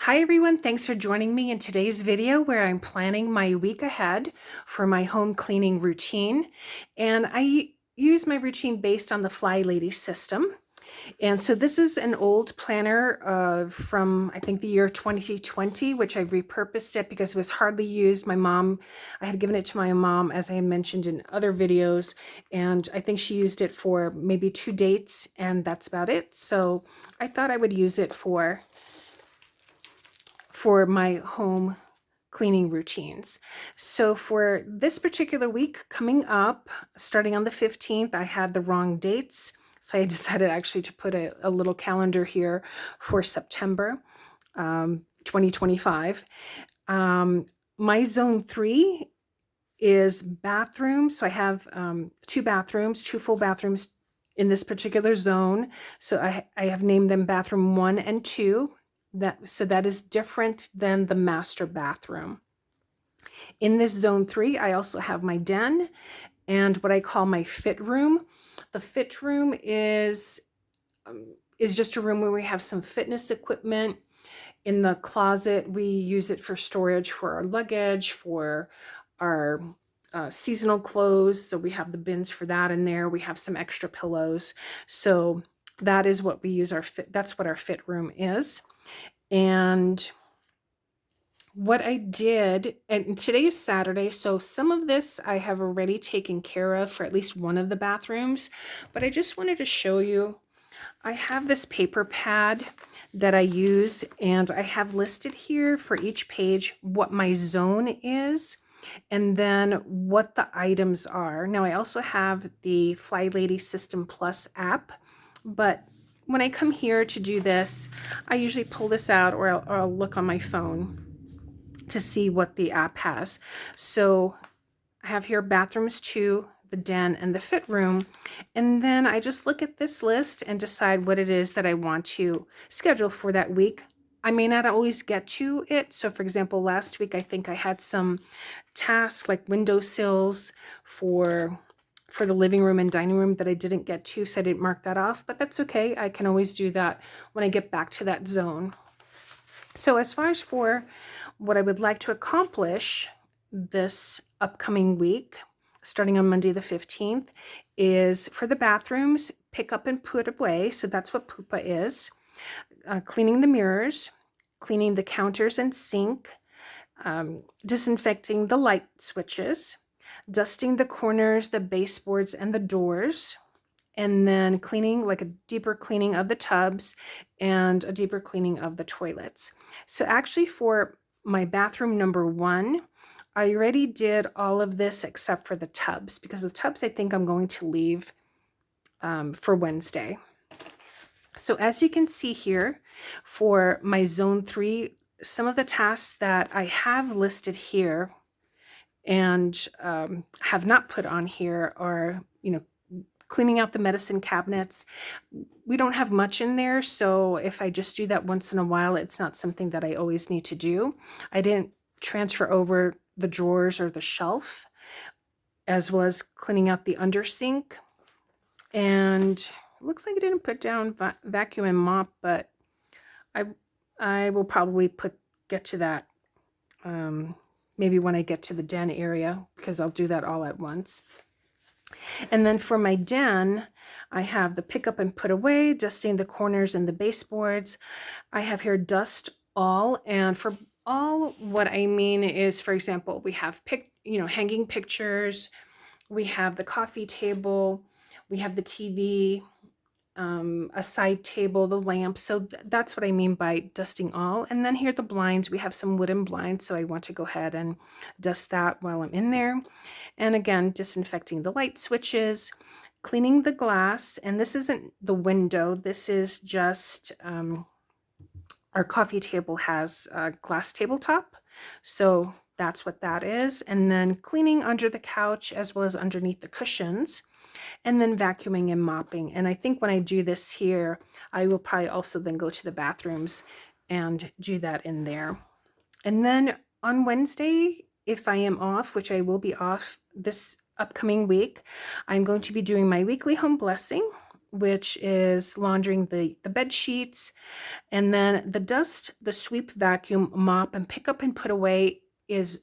Hi everyone, thanks for joining me in today's video where I'm planning my week ahead for my home cleaning routine. And I use my routine based on the Fly Lady system. And so this is an old planner from I think the year 2020, which I repurposed it because it was hardly used. I had given it to my mom, as I mentioned in other videos, and I think she used it for maybe 2 dates, and that's about it. So I thought I would use it for my home cleaning routines. So for this particular week coming up, starting on the 15th, I had the wrong dates. So I decided actually to put a little calendar here for September 2025. My zone 3 is bathrooms. So I have 2 bathrooms, 2 full bathrooms in this particular zone. So I have named them bathroom 1 and 2. That is different than the master bathroom. In this zone 3, I also have my den and what I call my fit room. The fit room is just a room where we have some fitness equipment. In the closet, we use it for storage for our luggage, for our seasonal clothes. So we have the bins for that in there. We have some extra pillows. So that is what we use that's what our fit room is. And what I did, and today is Saturday, so some of this I have already taken care of for at least one of the bathrooms, but I just wanted to show you. I have this paper pad that I use, and I have listed here for each page what my zone is and then what the items are. Now, I also have the Fly Lady System Plus app, but when I come here to do this, I usually pull this out or I'll look on my phone to see what the app has. So I have here bathrooms 2, the den, and the fit room. And then I just look at this list and decide what it is that I want to schedule for that week. I may not always get to it. So for example, last week, I think I had some tasks like windowsills for the living room and dining room that I didn't get to, so I didn't mark that off, but that's okay. I can always do that when I get back to that zone. So as far as for what I would like to accomplish this upcoming week, starting on Monday the 15th, is for the bathrooms, pick up and put away. So that's what Pupa is. Cleaning the mirrors, cleaning the counters and sink, disinfecting the light switches, dusting the corners, the baseboards, and the doors, and then cleaning, like a deeper cleaning of the tubs and a deeper cleaning of the toilets. So actually for my bathroom number 1, I already did all of this except for the tubs, because the tubs I think I'm going to leave for Wednesday. So as you can see here, for my zone 3, some of the tasks that I have listed here and have not put on here are, cleaning out the medicine cabinets. We don't have much in there, so if I just do that once in a while, it's not something that I always need to do. I didn't transfer over the drawers or the shelf, as well as cleaning out the under sink. And it looks like I didn't put down vacuum and mop, but I will probably get to that maybe when I get to the den area, because I'll do that all at once. And then for my den, I have the pick up and put away, dusting the corners and the baseboards. I have here dust all, and for all, what I mean is, for example, we have hanging pictures, we have the coffee table, we have the TV, a side table, the lamp. So that's what I mean by dusting all. And then here are the blinds. We have some wooden blinds, so I want to go ahead and dust that while I'm in there. And again, disinfecting the light switches, cleaning the glass. And this isn't the window. This is just our coffee table has a glass tabletop. So that's what that is. And then cleaning under the couch as well as underneath the cushions. And then vacuuming and mopping. And I think when I do this here, I will probably also then go to the bathrooms and do that in there. And then on Wednesday, if I am off, which I will be off this upcoming week, I'm going to be doing my weekly home blessing. which is laundering the bed sheets. And then the dust, the sweep, vacuum, mop, and pick up and put away is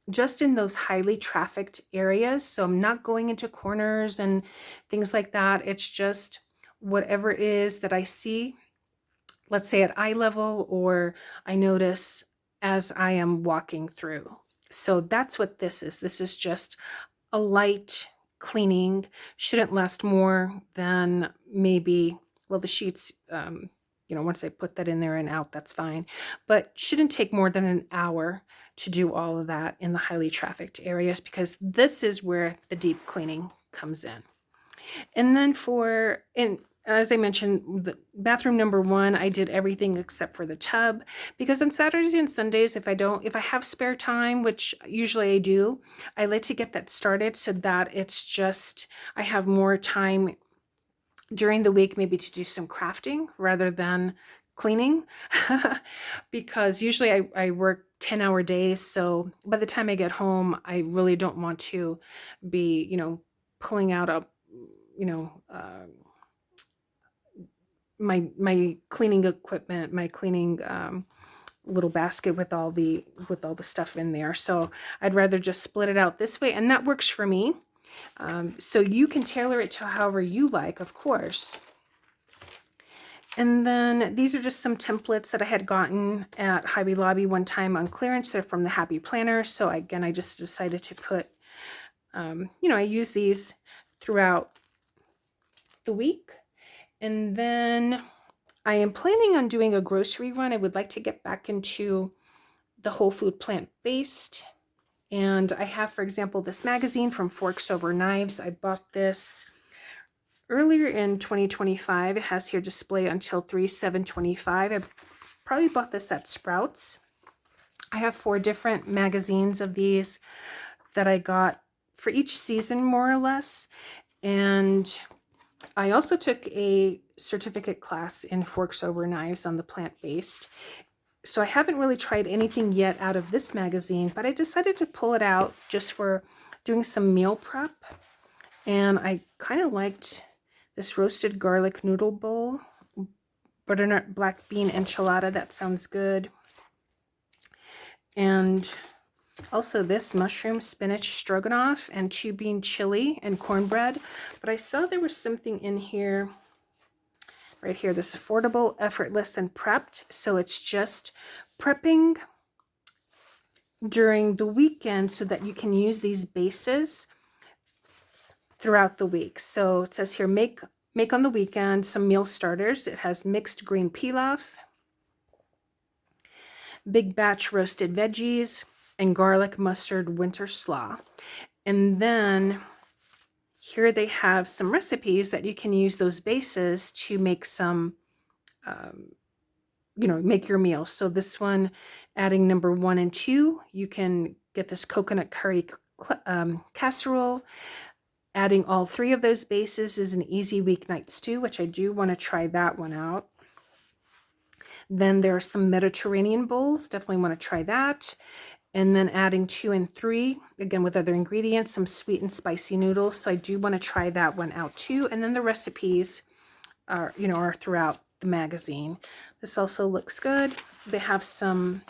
just in those highly trafficked areas. So I'm not going into corners and things like that. It's just whatever it is that I see, let's say at eye level, or I notice as I am walking through. So that's what this is. This is just a light cleaning. Shouldn't last more than maybe, well, the sheets, once I put that in there and out, that's fine. But shouldn't take more than an hour to do all of that in the highly trafficked areas, because this is where the deep cleaning comes in. And then as I mentioned, the bathroom number 1, I did everything except for the tub, because on Saturdays and Sundays, if I have spare time, which usually I do, I like to get that started so that it's just, I have more time during the week maybe to do some crafting rather than cleaning, because usually I work 10-hour days. So by the time I get home, I really don't want to be, pulling out my cleaning equipment, my cleaning little basket with all the stuff in there. So I'd rather just split it out this way, and that works for me. So you can tailor it to however you like, of course. And then these are just some templates that I had gotten at Hobby Lobby one time on clearance. They're from the Happy Planner. So again, I just decided to put, I use these throughout the week. And then I am planning on doing a grocery run. I would like to get back into the whole food plant-based. And I have, for example, this magazine from Forks Over Knives. I bought this earlier in 2025. It has here display until 3/7/25. I probably bought this at Sprouts. I have 4 different magazines of these that I got for each season, more or less. And I also took a certificate class in Forks Over Knives on the plant-based. So I haven't really tried anything yet out of this magazine, but I decided to pull it out just for doing some meal prep. And I kind of liked this roasted garlic noodle bowl, butternut black bean enchilada. That sounds good. And also this mushroom spinach stroganoff and 2-bean chili and cornbread. But I saw there was something in here, right here, this affordable, effortless, and prepped. So it's just prepping during the weekend so that you can use these bases throughout the week. So it says here, make on the weekend some meal starters. It has mixed green pilaf, big batch roasted veggies, and garlic mustard winter slaw. And then here they have some recipes that you can use those bases to make some, make your meals. So this one, adding number 1 and 2, you can get this coconut curry casserole. Adding all 3 of those bases is an easy weeknight stew, which I do want to try that one out. Then there are some Mediterranean bowls. Definitely want to try that. And then adding 2 and 3, again with other ingredients, some sweet and spicy noodles. So I do want to try that one out too. And then the recipes are throughout the magazine. This also looks good. They have some,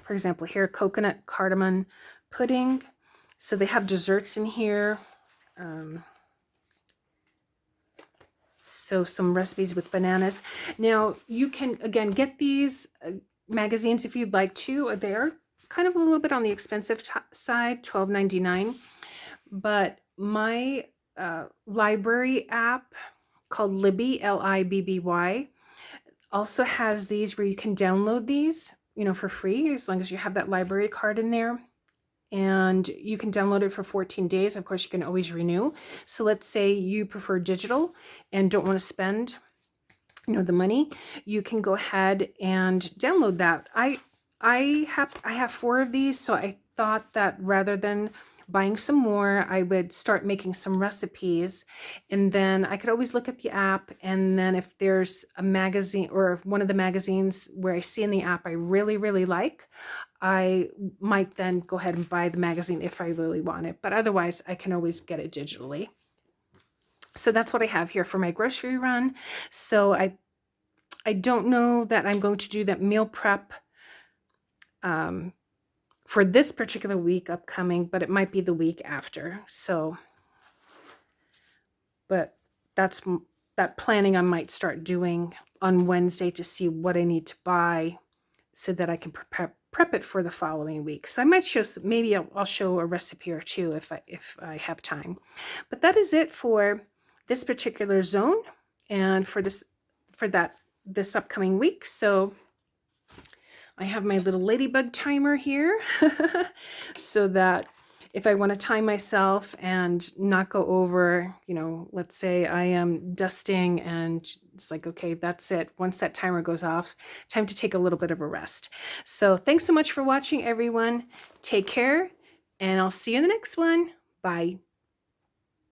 for example, here, coconut cardamom pudding. So they have desserts in here. So some recipes with bananas. Now you can again get these magazines if you'd like to. They're kind of a little bit on the expensive side, $12.99. But my library app called Libby, Libby, also has these where you can download these, for free, as long as you have that library card in there. And you can download it for 14 days. Of course, you can always renew. So let's say you prefer digital and don't want to spend, the money. You can go ahead and download that. I have 4 of these, so I thought that rather than buying some more, I would start making some recipes, and then I could always look at the app, and then if there's a magazine or one of the magazines where I see in the app I really, really like, I might then go ahead and buy the magazine if I really want it. But otherwise, I can always get it digitally. So that's what I have here for my grocery run. So I don't know that I'm going to do that meal prep for this particular week upcoming, but it might be the week after. So, but that's that planning I might start doing on Wednesday to see what I need to buy so that I can prep it for the following week. So I might show maybe I'll show a recipe or two if I have time. But that is it for this particular zone and for this upcoming week. So I have my little ladybug timer here so that if I want to time myself and not go over, let's say I am dusting and it's like, okay, that's it. Once that timer goes off, time to take a little bit of a rest. So thanks so much for watching, everyone. Take care, and I'll see you in the next one. Bye.